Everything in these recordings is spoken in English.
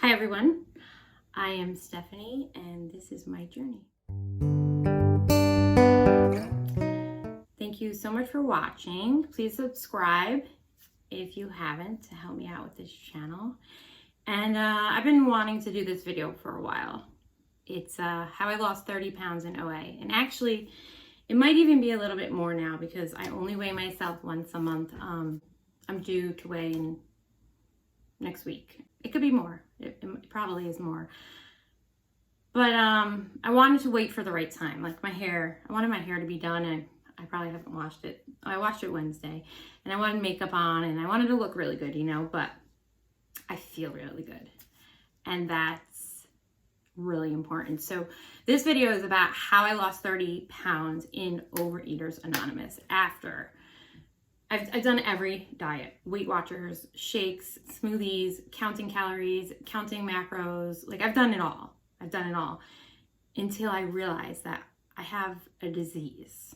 Hi everyone, I am Stephanie and this is my journey. Thank you so much for watching. Please subscribe if you haven't to help me out with this channel. And I've been wanting to do this video for a while. It's how I lost 30 pounds in OA. And actually, it might even be a little bit more now because I only weigh myself once a month. I'm due to weigh in next week. It could be more. It probably is more. But I wanted to wait for the right time. Like my hair, I wanted my hair to be done and I probably haven't washed it. I washed it Wednesday and I wanted makeup on and I wanted to look really good, you know, but I feel really good. And that's really important. So this video is about how I lost 30 pounds in Overeaters Anonymous after I've done every diet, Weight Watchers, shakes, smoothies, counting calories, counting macros. Like I've done it all. I've done it all until I realized that I have a disease.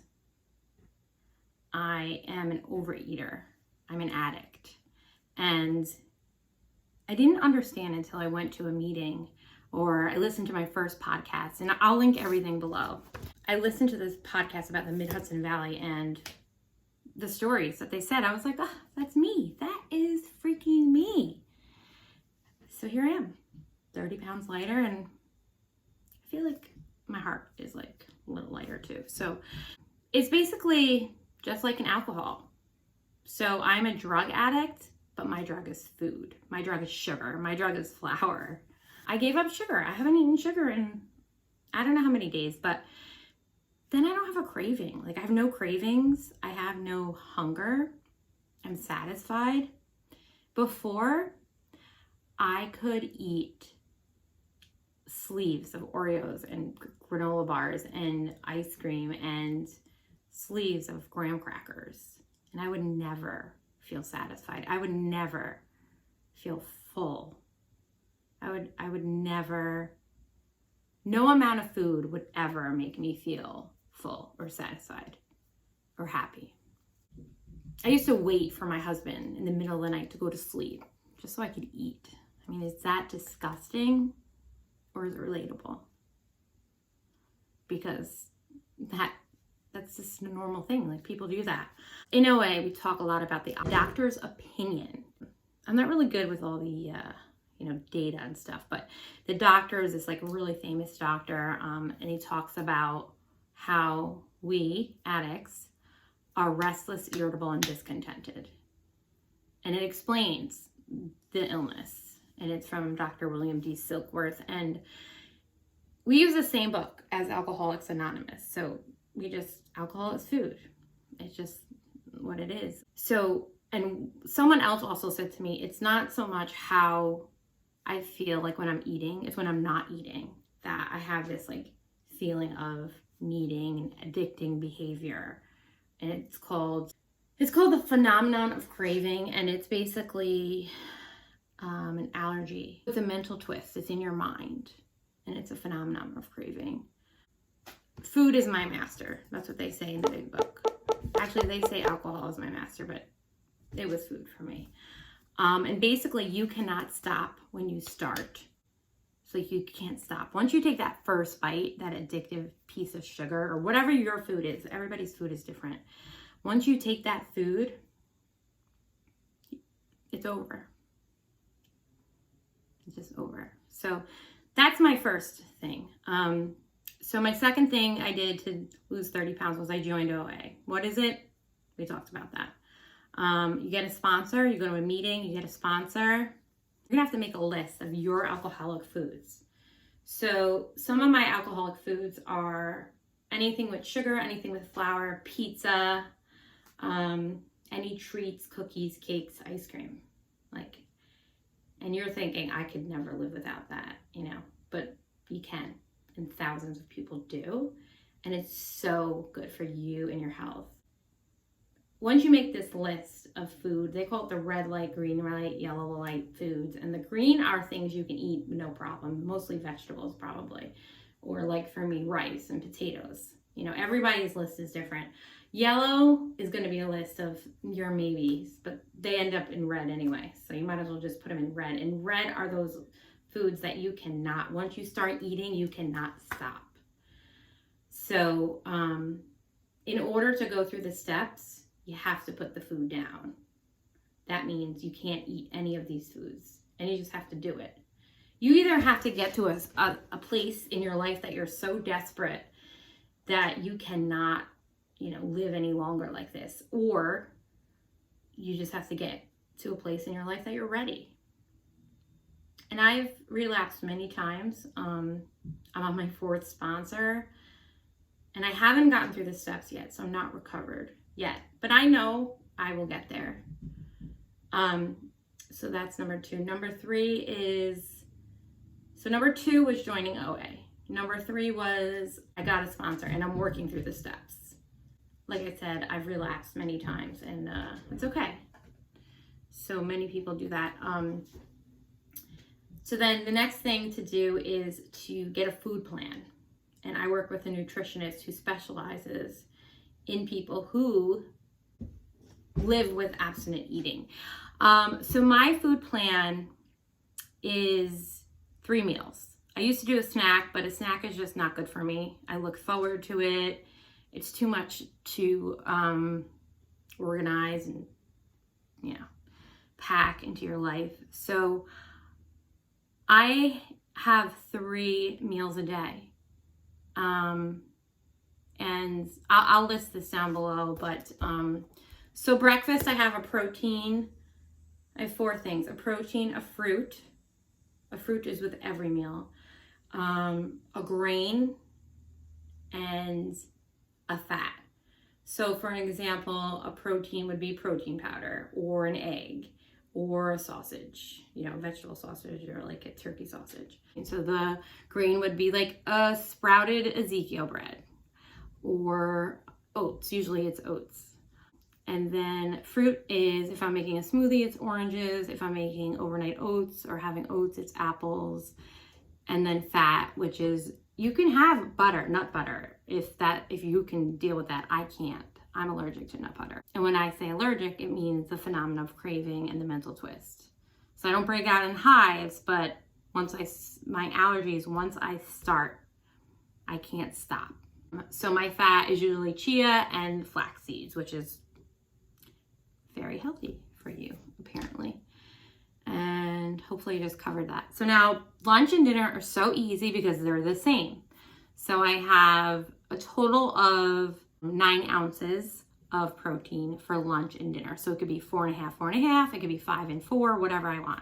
I am an overeater. I'm an addict. And I didn't understand until I went to a meeting or I listened to my first podcast, and I'll link everything below. I listened to this podcast about the Mid-Hudson Valley and the stories that they said. I was like, oh, that's me. That is freaking me. So here I am, 30 pounds lighter, and I feel like my heart is like a little lighter too. So it's basically just like an alcohol. So I'm a drug addict, but my drug is food. My drug is sugar. My drug is flour. I gave up sugar. I haven't eaten sugar in I don't know how many days, but then I don't have a craving. Like I have no cravings. I have no hunger. I'm satisfied. Before, I could eat sleeves of Oreos and granola bars and ice cream and sleeves of graham crackers. And I would never feel satisfied. I would never feel full. I would never, no amount of food would ever make me feel full or satisfied or happy. I used to wait for my husband in the middle of the night to go to sleep just so I could eat. I mean, is that disgusting or is it relatable? Because that's just a normal thing. Like people do that. In OA, we talk a lot about the doctor's opinion. I'm not really good with all the data and stuff, but the doctor is this like really famous doctor, and he talks about how we addicts are restless, irritable, and discontented. And it explains the illness. And it's from Dr. William D. Silkworth. And we use the same book as Alcoholics Anonymous. So alcohol is food. It's just what it is. So, and someone else also said to me, it's not so much how I feel like when I'm eating, it's when I'm not eating that I have this like feeling of needing and addicting behavior. And it's called the phenomenon of craving. And it's basically an allergy. It's a mental twist. It's in your mind. And it's a phenomenon of craving. Food is my master. That's what they say in the big book. Actually, they say alcohol is my master, but it was food for me. And basically, you cannot stop when you start. So you can't stop. Once you take that first bite, that addictive piece of sugar or whatever your food is, everybody's food is different. Once you take that food, it's over. It's just over. So that's my first thing. So my second thing I did to lose 30 pounds was I joined OA. What is it? We talked about that. You get a sponsor, you go to a meeting, you get a sponsor. You're gonna have to make a list of your alcoholic foods. So some of my alcoholic foods are anything with sugar, anything with flour, pizza, any treats, cookies, cakes, ice cream. And you're thinking, I could never live without that, but you can, and thousands of people do. And it's so good for you and your health. Once you make this list of food, they call it the red light, green light, yellow light foods. And the green are things you can eat, no problem, mostly vegetables probably. Or like for me, rice and potatoes. Everybody's list is different. Yellow is going to be a list of your maybes, but they end up in red anyway. So you might as well just put them in red. And red are those foods that you cannot, once you start eating, you cannot stop. So in order to go through the steps, you have to put the food down. That means you can't eat any of these foods, and you just have to do it. You either have to get to a place in your life that you're so desperate that you cannot, live any longer like this, or you just have to get to a place in your life that you're ready. And I've relapsed many times. I'm on my 4th sponsor, and I haven't gotten through the steps yet, so I'm not recovered yet. But I know I will get there. So that's number 2. Number 3 is, so number 2 was joining OA. Number 3 was I got a sponsor and I'm working through the steps. Like I said, I've relapsed many times, and it's okay. So many people do that. So then the next thing to do is to get a food plan. And I work with a nutritionist who specializes in people who live with abstinent eating. So my food plan is 3 meals. I used to do a snack, but a snack is just not good for me. I look forward to it. It's too much to organize and, pack into your life. So I have 3 meals a day. And I'll list this down below, but so breakfast, I have a protein. I have 4 things: a protein, a fruit. A fruit is with every meal. A grain, and a fat. So for an example, a protein would be protein powder, or an egg, or a sausage, vegetable sausage, or like a turkey sausage. And so the grain would be like a sprouted Ezekiel bread, or oats. Usually it's oats. And then fruit is, if I'm making a smoothie, it's oranges. If I'm making overnight oats or having oats, it's apples. And then fat, which is, you can have butter, nut butter, if you can deal with that. I can't. I'm allergic to nut butter. And when I say allergic, it means the phenomenon of craving and the mental twist. So I don't break out in hives, but my allergies, once I start, I can't stop. So my fat is usually chia and flax seeds, which is very healthy for you, apparently. And hopefully I just covered that. So now lunch and dinner are so easy because they're the same. So I have a total of 9 ounces of protein for lunch and dinner. So it could be 4.5, 4.5. It could be 5 and 4, whatever I want.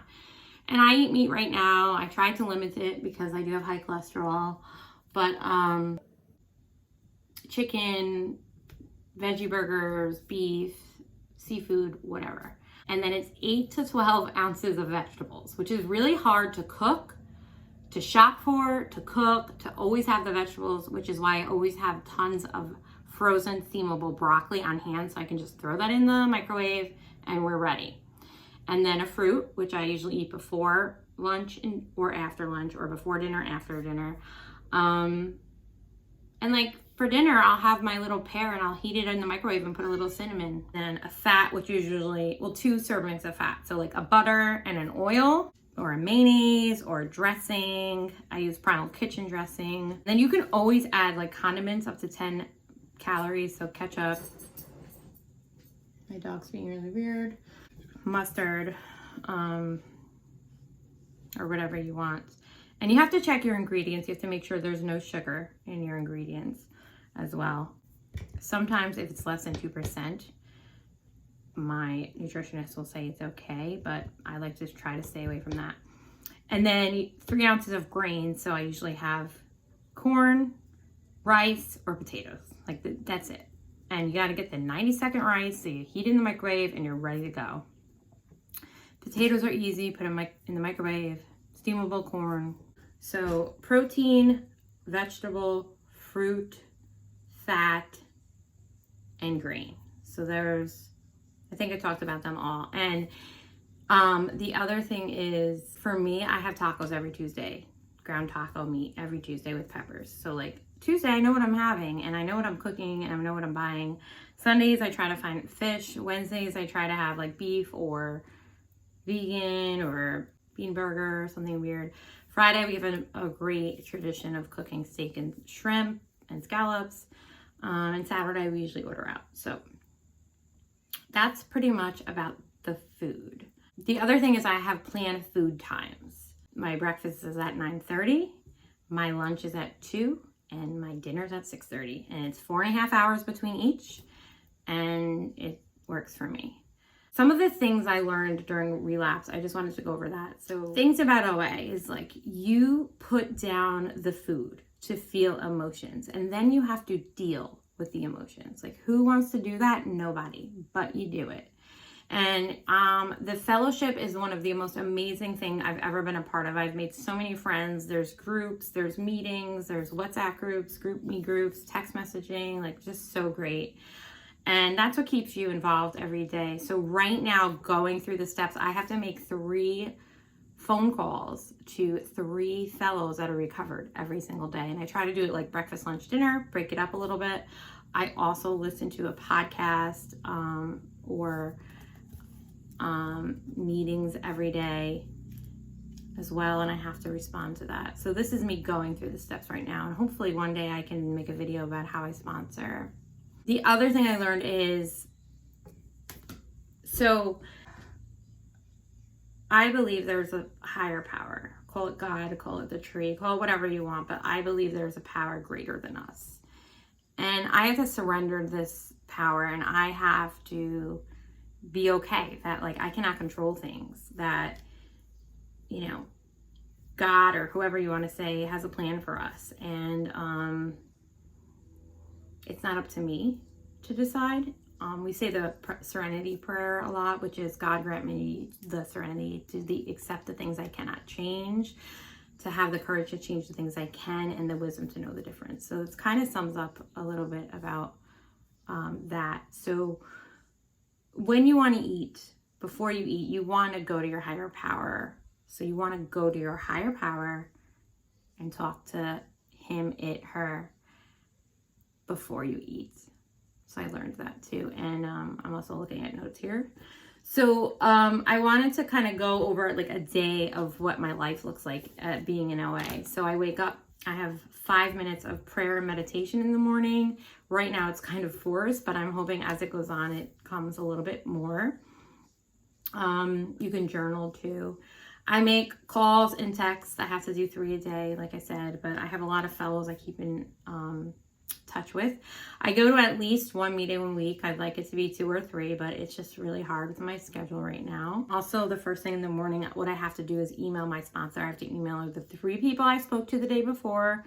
And I eat meat right now. I try to limit it because I do have high cholesterol. But chicken, veggie burgers, beef, seafood, whatever. And then it's 8 to 12 ounces of vegetables, which is really hard to cook, to shop for, to cook, to always have the vegetables, which is why I always have tons of frozen steamable broccoli on hand, so I can just throw that in the microwave and we're ready. And then a fruit, which I usually eat before lunch or after lunch, or before dinner, after dinner. And like for dinner, I'll have my little pear and I'll heat it in the microwave and put a little cinnamon. Then a fat, which usually, 2 servings of fat. So like a butter and an oil, or a mayonnaise, or a dressing. I use Primal kitchen dressing. Then you can always add like condiments up to 10 calories. So ketchup. My dog's being really weird. Mustard, or whatever you want. And you have to check your ingredients. You have to make sure there's no sugar in your ingredients as well. Sometimes if it's less than 2%, my nutritionist will say it's okay, but I like to try to stay away from that. And then 3 ounces of grains. So I usually have corn, rice, or potatoes. That's it. And you got to get the 90-second rice, so you heat it in the microwave and you're ready to go. Potatoes are easy. Put them in the microwave. Steamable corn. So protein, vegetable, fruit, fat, and grain. So I think I talked about them all. And the other thing is, for me, I have tacos every Tuesday. Ground taco meat every Tuesday with peppers. So like Tuesday, I know what I'm having and I know what I'm cooking and I know what I'm buying. Sundays, I try to find fish. Wednesdays, I try to have like beef or vegan or bean burger or something weird. Friday, we have a great tradition of cooking steak and shrimp and scallops. And Saturday, we usually order out. So that's pretty much about the food. The other thing is I have planned food times. My breakfast is at 9:30, my lunch is at 2, and my dinner's at 6:30. And it's 4.5 hours between each, and it works for me. Some of the things I learned during relapse, I just wanted to go over that. So things about OA is like you put down the food to feel emotions, and then you have to deal with the emotions. Like, who wants to do that? Nobody, but you do it. And the fellowship is one of the most amazing things I've ever been a part of. I've made so many friends. There's groups, there's meetings, there's WhatsApp groups, GroupMe groups, text messaging, like just so great. And that's what keeps you involved every day. So right now, going through the steps, I have to make 3 phone calls to 3 fellows that are recovered every single day. And I try to do it like breakfast, lunch, dinner, break it up a little bit. I also listen to a podcast or meetings every day as well, and I have to respond to that. So this is me going through the steps right now, and hopefully one day I can make a video about how I sponsor. The other thing I learned is, so I believe there's a higher power. Call it God, call it the tree, call it whatever you want, but I believe there's a power greater than us. And I have to surrender this power, and I have to be okay that like I cannot control things, that, you know, God or whoever you want to say has a plan for us, and it's not up to me to decide. We say the serenity prayer a lot, which is God grant me the serenity to accept the things I cannot change, to have the courage to change the things I can, and the wisdom to know the difference. So it kind of sums up a little bit about that. So when you want to eat, before you eat, you want to go to your higher power. So you want to go to your higher power and talk to him, it, her before you eat. So I learned that too. And I'm also looking at notes here. So I wanted to kind of go over like a day of what my life looks like being in OA. So I wake up, I have 5 minutes of prayer and meditation in the morning. Right now it's kind of forced, but I'm hoping as it goes on, it comes a little bit more. You can journal too. I make calls and texts. I have to do 3 a day, like I said, but I have a lot of fellows I keep in touch with. I go to at least 1 meeting a week. I'd like it to be 2 or 3, but it's just really hard with my schedule right now. Also, the first thing in the morning, what I have to do is email my sponsor. I have to email the 3 people I spoke to the day before,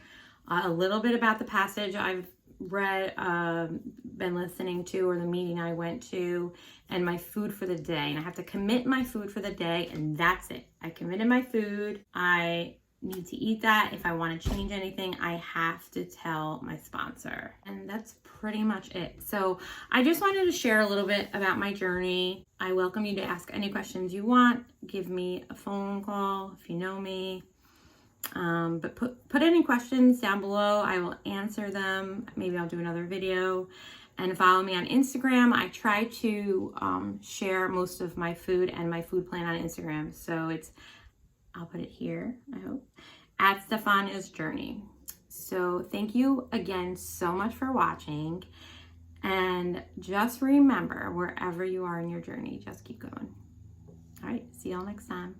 a little bit about the passage I've read, been listening to, or the meeting I went to, and my food for the day. And I have to commit my food for the day, and that's it. I committed my food. I need to eat that. If I want to change anything, I have to tell my sponsor. And that's pretty much it. So I just wanted to share a little bit about my journey. I welcome you to ask any questions you want. Give me a phone call if you know me. But put any questions down below. I will answer them. Maybe I'll do another video. And follow me on Instagram. I try to share most of my food and my food plan on Instagram. So it's, I'll put it here, I hope, at Stefania's Journey. So thank you again so much for watching. And just remember, wherever you are in your journey, just keep going. All right, see y'all next time.